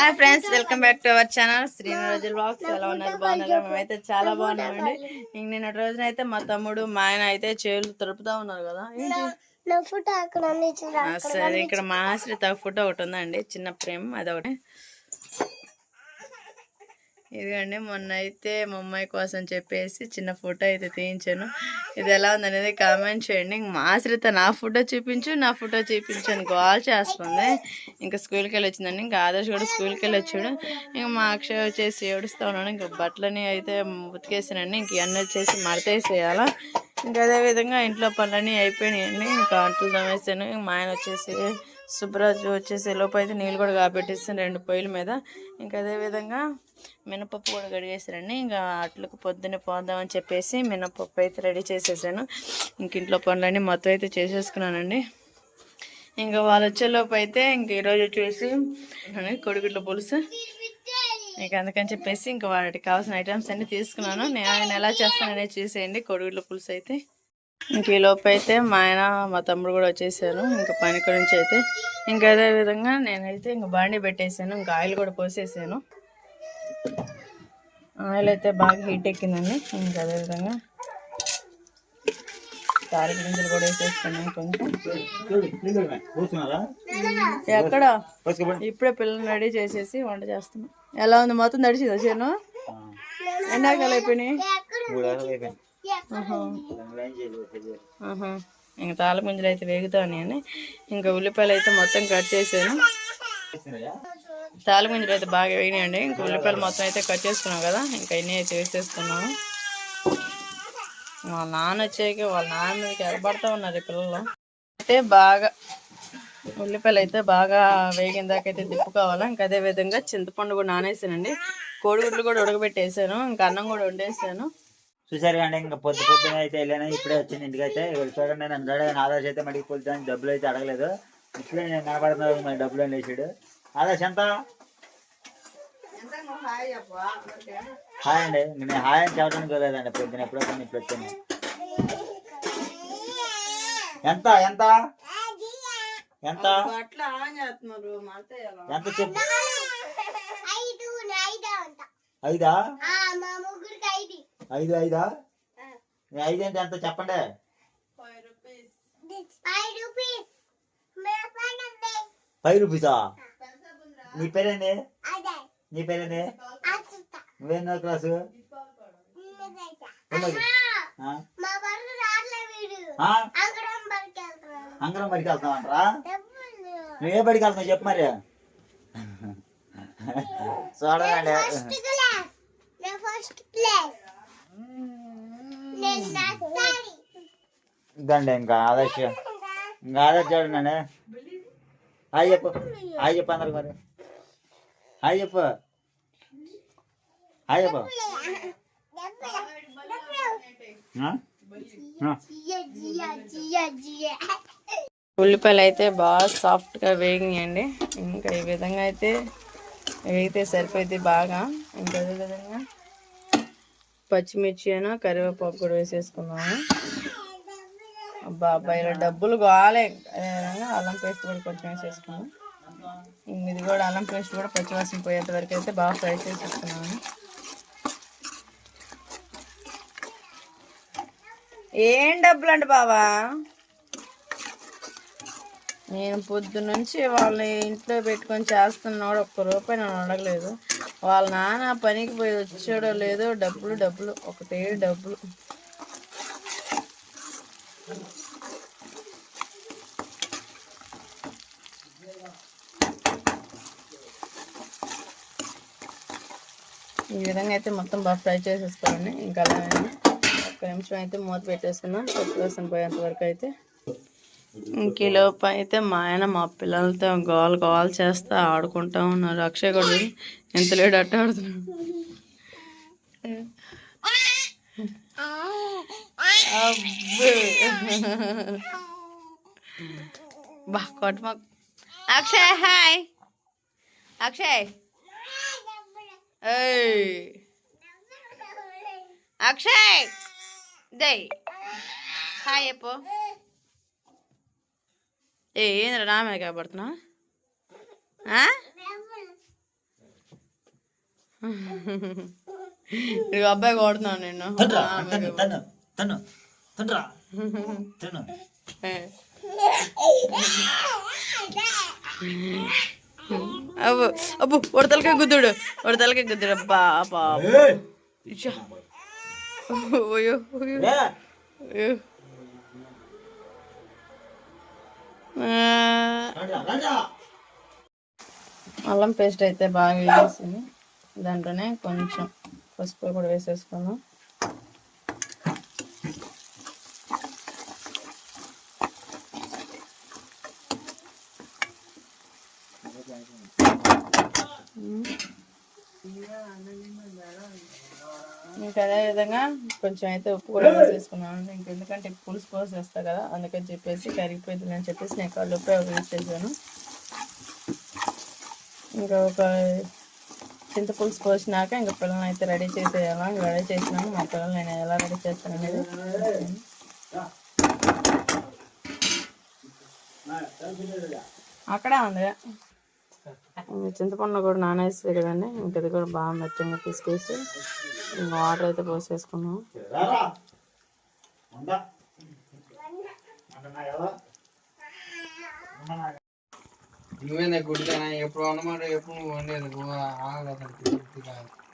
Hi friends, welcome back to our channel Srinirojula vlogs. ఎలా ఉన్నారు? బాగున్నారా? మేమైతే చాలా బాగున్నామండి. ఇంక నిన్న రోజునైతే మా తమ్ముడు మా ఆయన అయితే చేతులు తరుపుతా ఉన్నారు కదా. సరే, ఇక్కడ మా ఆశ్రిత ఫోటో ఒకటి ఉందండి, చిన్న ప్రేమ్ అదొకటి. ఇదిగండి, మొన్న అయితే మా అమ్మాయి కోసం చెప్పేసి చిన్న ఫోటో అయితే తీయించాను. ఇది ఎలా ఉందనేది కామెంట్ చేయండి. ఇంక మా ఆశ్రిత నా ఫోటో చూపించు అని కాల్ చేస్తుంది. ఇంకా స్కూల్కి వెళ్ళి వచ్చిందండి. ఇంకా ఆదర్శ్ కూడా స్కూల్కి వెళ్ళి వచ్చాడు. ఇంకా మా అక్షయ్ వచ్చేసి ఏడుస్తూ ఉన్నాడు. ఇంకా బట్టలని అయితే ఉతికేసానండి. ఇంక ఇవన్నీ వచ్చేసి మడతేసేయాలా. ఇంకా అదేవిధంగా ఇంట్లో పనులన్నీ అయిపోయినాయండి. ఇంకా అంట్లు తోమేసాను. మా ఆయన వచ్చేసి సుబ్రాజు వచ్చేసి లోపు అయితే నీళ్ళు కూడా కాబెట్టేస్తాను 2 పొయ్యిల మీద. ఇంకా అదేవిధంగా మినపప్పు కూడా కడిగేసారండి. ఇంకా అట్లకు పొద్దున్నే పోదామని చెప్పేసి మినపప్పు అయితే రెడీ చేసేసాను. ఇంక ఇంట్లో పనులన్నీ మొత్తం అయితే చేసేసుకున్నానండి. ఇంకా వాళ్ళు వచ్చేలోపు అయితే ఇంక ఈరోజు వచ్చేసి కొడిగుడ్ల పులుసు. ఇంకా అందుకని చెప్పేసి ఇంకా వాటికి కావాల్సిన ఐటమ్స్ అన్నీ తీసుకున్నాను. నేను ఎలా చేస్తాననేది చూసేయండి. కొడిగుడ్ల పులుసు అయితే ఇంక ఈ లోపు అయితే మా ఆయన మా తమ్ముడు కూడా వచ్చేసారు ఇంకా పని గురించి అయితే. ఇంకా అదేవిధంగా నేనైతే ఇంక బాండి పెట్టేసాను. ఇంకా ఆయిల్ కూడా పోసేసాను. ఆయిల్ అయితే బాగా హీట్ ఎక్కిందండి. ఇంకా అదేవిధంగా తాలింపు గింజలు కూడా వేసేసుకున్నాను కొంచెం. ఎక్కడ ఇప్పుడే పిల్లల్ని రెడీ చేసేసి వంట చేస్తున్నాం. ఎలా ఉంది? మొత్తం తడిచిదా చేను? ఎండాకాలం అయిపోయినాయి. ఇంకా తాలింపు గింజలు అయితే వేగుతాయని ఇంకా ఉల్లిపాయలు అయితే మొత్తం కట్ చేసాను. తాలింపు గింజలు అయితే బాగా వేగినాయండి. ఇంకా ఉల్లిపాయలు మొత్తం అయితే కట్ చేసుకున్నాం కదా, ఇంకా ఇన్ని అయితే వేసేసుకున్నాము. వాళ్ళ నాన్న వచ్చాక వాళ్ళ నాన్న మీదకి ఎగబడతా ఉన్నారు ఈ పిల్లలు. అయితే బాగా ఉల్లిపాయలు అయితే బాగా వేగిన దాకా అయితే తిప్పుకోవాలా. ఇంకా అదే విధంగా చింతపండు కూడా నానేసానండి. కోడిగుడ్లు కూడా ఉడకబెట్టేసాను. ఇంకా అన్నం కూడా వండేసాను. చూసారు కండి. ఇంకా పొద్దున అయితే వెళ్ళాను. ఇప్పుడే వచ్చింది ఇంటికి అయితే. చూడండి, నన్ను అడిగిన ఆదర్శ్ అయితే మడికి పోతాను. డబ్బులు అయితే అడగలేదు. ఇప్పుడే నేను కనబడుతున్నాను. మరి డబ్బులు అని వేసాడు. ఆదర్శ్ ఎంత? హాయ్ అండి. నేను హాయ్ అని చెప్పడానికి లేదండి. పొద్దున ఎప్పుడో కొన్ని ఇప్పుడు వచ్చాను. ఎంత ఎంత ఎంత ఎంత చెప్పు. 5 5 5 అంటే ఎంత చెప్పండి. 5 రూపీసా? నీ పేరేంది? నీ పేరేంది? నువ్వేందో క్లాసు? అంగరం బడికి వెళ్తామంటారా? నువ్వు ఏ బడికి వెళ్తావు చెప్పు మరి. చూడండి, ఇదండి ఇంకా ఆదర్శ. ఇంకా ఆదర్శ చూడండి. హాయ్ చెప్పు. హాయ్ చెప్పు అందరికి. మరి హాయ్ చెప్పు. హాయ్ చెప్పు. ఉల్లిపాయలు అయితే బాగా సాఫ్ట్గా వేగినాయండి. ఇంకా ఈ విధంగా అయితే వేగితే సరిపోయింది బాగా. ఇంకా అదేవిధంగా పచ్చిమిర్చి అయినా కరివేపాకు కూడా వేసేసుకున్నాము. అబ్బాయి ఇలా డబ్బులు కావాలి. అదేవిధంగా అల్లం పేస్ట్ కూడా కొంచెం వేసేసుకున్నాం. ఇది కూడా అల్లం పేస్ట్ కూడా పచ్చివాసన పోయేంత వరకు అయితే బాగా ఫ్రై చేసేసుకున్నాము. ఏం డబ్బులు అండి బావా? నేను పొద్దున్నుంచి వాళ్ళని ఇంట్లో పెట్టుకొని చేస్తున్నాడు. 1 రూపాయి నన్ను అడగలేదు. వాళ్ళ నాన్న పనికి పోయి వచ్చాడో లేదో డబ్బులు ఒకటే డబ్బులు. ఈ విధంగా అయితే మొత్తం బాగా ఫ్రై చేసేసుకోండి. ఇంకా అలాగే 1 నిమిషం అయితే మూత పెట్టేసుకున్నాం పచ్చివాసన పోయేంత వరకు అయితే. ఇంకలోపు అయితే మా ఆయన మా పిల్లలతో గోల్ చేస్తా ఆడుకుంటా ఉన్నారు. అక్షయ్ కూడా ఎంత లేడు అట్ట ఆడుతున్నాడు. బా కొట్టమా. అక్షయ్ హాయ్. అక్షయ్ అక్షయ్ దే హాయ్ చెప్పు. ఏంద్ర నా మీద కాబడుతున్నా? ఇక అబ్బాయి కొడుతున్నాను నేను. తను తను తను తను తను అబ్బు అబ్బు ఉడతలకే గుద్దుడు అబ్బా అబ్బా ఇచ్చా. OYO OYO OYO. అల్లం పేస్ట్ అయితే బాగా వేసేసి దాంట్లోనే కొంచెం పసుపు కూడా వేసేసుకున్నాం. ఇంకా అదేవిధంగా కొంచెం అయితే ఉప్పు కూడా వేసేసుకున్నాను. ఎందుకంటే పులుసు పోసేస్తా కదా, అందుకని చెప్పేసి కరిగిపోతుంది అని చెప్పేసి నేను కల్లుప్పే వేసేసాను. ఇంకా ఒక చింతపులుసు పోసినాక ఇంకా పిల్లల్ని అయితే రెడీ చేసేయాలా. రెడీ చేసినాము. మా పిల్లలు నేను ఎలా రెడీ చేస్తాను అనేది అక్కడే ఉంది. చింతపండు కూడా నానేస్తుంది కదండి. ఇంకా ఇది కూడా బాగా మెత్తగా తీసుకేసి ఇంకా వాటర్ అయితే పోసేసుకున్నాము.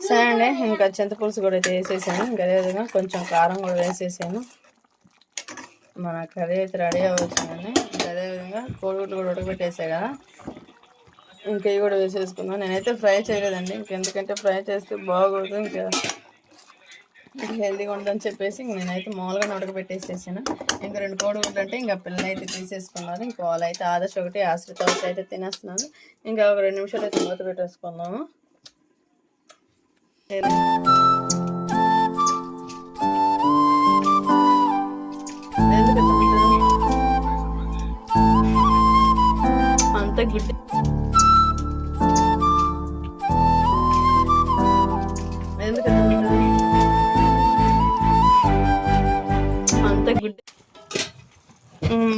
సరే అండి, ఇంకా చింతపులుసు కూడా అయితే వేసేసాను. ఇంకా అదేవిధంగా కొంచెం కారం కూడా వేసేసాను. మన కర్రీ అయితే రెడీ అవ్వచ్చిందండి. ఇంకా అదేవిధంగా కోడిగుడ్లు కూడా ఉడకబెట్టేసా కదా, ఇంకా ఇవి కూడా వేసేసుకున్నాను. నేనైతే ఫ్రై చేయలేదండి, ఇంకెందుకంటే ఫ్రై చేస్తే బాగోదు, ఇంకా హెల్తీగా ఉండదని చెప్పేసి నేనైతే మామూలుగా ఉడకబెట్టేసేసాను. ఇంకా 2 కోడిగుడ్లు అంటే ఇంకా పిల్లలు అయితే తీసేసుకున్నారు. ఇంకా వాళ్ళు అయితే ఆదర్శ ఒకటి ఆశ్రిత ఒకటి అయితే తినేస్తున్నాను. ఇంకా ఒక 2 నిమిషాలు అయితే మూత పెట్టేసుకుందాము. అంత గుడ్డి అంత గుడ్డి.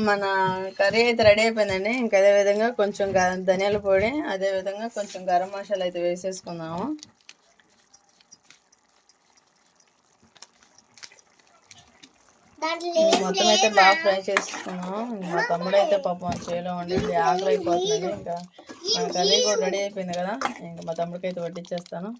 మన కర్రీ అయితే రెడీ అయిపోయిందండి. ఇంకా అదేవిధంగా కొంచెం ధనియాల పొడి, అదేవిధంగా కొంచెం గరం మసాలా అయితే వేసేసుకుందాము. మొత్తం అయితే బాగా ఫ్రై చేసుకున్నాం. మా తమ్ముడు అయితే పాపం చేలో ఉండి ఆకలి అయిపోతుంది. ఇంకా మన కర్రీ కూడా రెడీ అయిపోయింది కదా, ఇంకా మా తమ్ముడికి అయితే వడ్డిచ్చేస్తాను.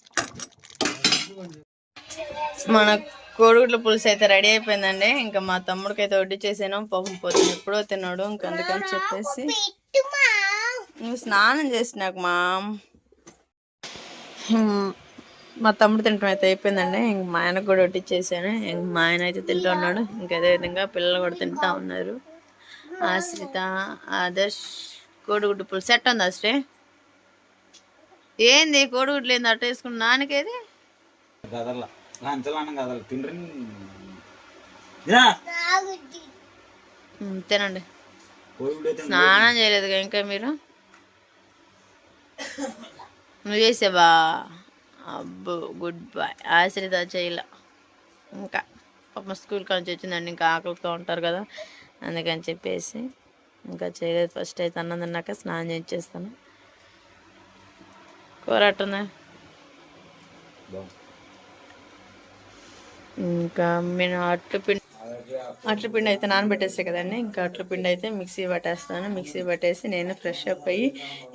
మన కోడిగుడ్ల పులుసు అయితే రెడీ అయిపోయిందండి. ఇంకా మా తమ్ముడికి అయితే వడ్డిచ్చేసాను. పాపం పొద్దున ఎప్పుడో తిన్నాడు. ఇంకా అందుకని చెప్పేసి నువ్వు స్నానం చేసినాక మా తమ్ముడు తింటాం అయితే అయిపోయిందండి. ఇంక మా ఆయనకు కూడా వడ్డిచ్చేసాను. ఇంక మా ఆయన అయితే తింటూ ఉన్నాడు. ఇంకా అదేవిధంగా పిల్లలు కూడా తింటూ ఉన్నారు. ఆశ్రిత, ఆదర్శ్ కోడిగుడ్డు పులుసు సెట్ ఉంది. అశ్రే ఏంది కోడిగుడ్లు ఏంది అట్ట వేసుకుని నాన్నకేది తినండి. స్నానం చేయలేదుగా ఇంకా మీరు? నువ్వు చేసావా? అబ్బో గుడ్ బాయ్. ఆశ్రిత చేయలే ఇంకా పాప స్కూల్ కాంచి వచ్చిందండి. ఇంకా ఆకలితో ఉంటారు కదా, అందుకని చెప్పేసి ఇంకా చేయలేదు. ఫస్ట్ అయితే అన్నం తిన్నాక స్నానం చేయించేస్తాను. కూర అట్టుందా? ఇంకా నేను అట్ల పిండి అయితే నానబెట్టేస్తాయి కదండి. ఇంకా అట్ల పిండి అయితే మిక్సీ పట్టేస్తాను. మిక్సీ పట్టేసి నేను ఫ్రెష్ అప్ అయ్యి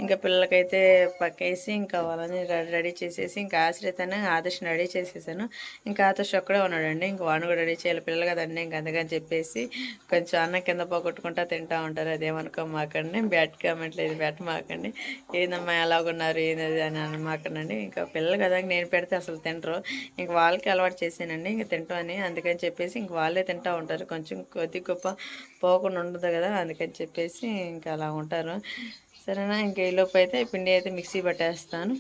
ఇంకా పిల్లలకైతే పక్కేసి ఇంకా వాళ్ళని రెడీ చేసేసి ఇంకా ఆశ్రితను ఆదర్శని రెడీ చేసేసాను. ఇంకా ఆదర్శ ఒక్కడే ఉన్నాడండి. ఇంకా వాడిని కూడా రెడీ చేయాలి, పిల్లలు కదండి. ఇంకా అందుకని చెప్పేసి కొంచెం అన్నం కింద పోగొట్టుకుంటా తింటూ ఉంటారు. అదేమనుకో మాకండి, బ్యాట్ కామెంట్లు ఇది బ్యాట్ మాకండి. ఏందమ్మా ఎలాగున్నారు ఏంది అని అనమాకండి. ఇంకా పిల్లలు కదా నేను పెడితే అసలు తింటరు. ఇంక వాళ్ళకి అలవాటు చేసానండి ఇంకా తింటామని. అందుకని చెప్పేసి ఇంక వాళ్ళే తింటూ ఉంటారు. కొంచెం కొద్ది గొప్ప పోకుండా ఉండదు కదా, అందుకని చెప్పేసి ఇంకా అలా ఉంటారు. సరేనా? ఇంక ఈలోపు అయితే పిండి అయితే మిక్సీ పట్టేస్తాను.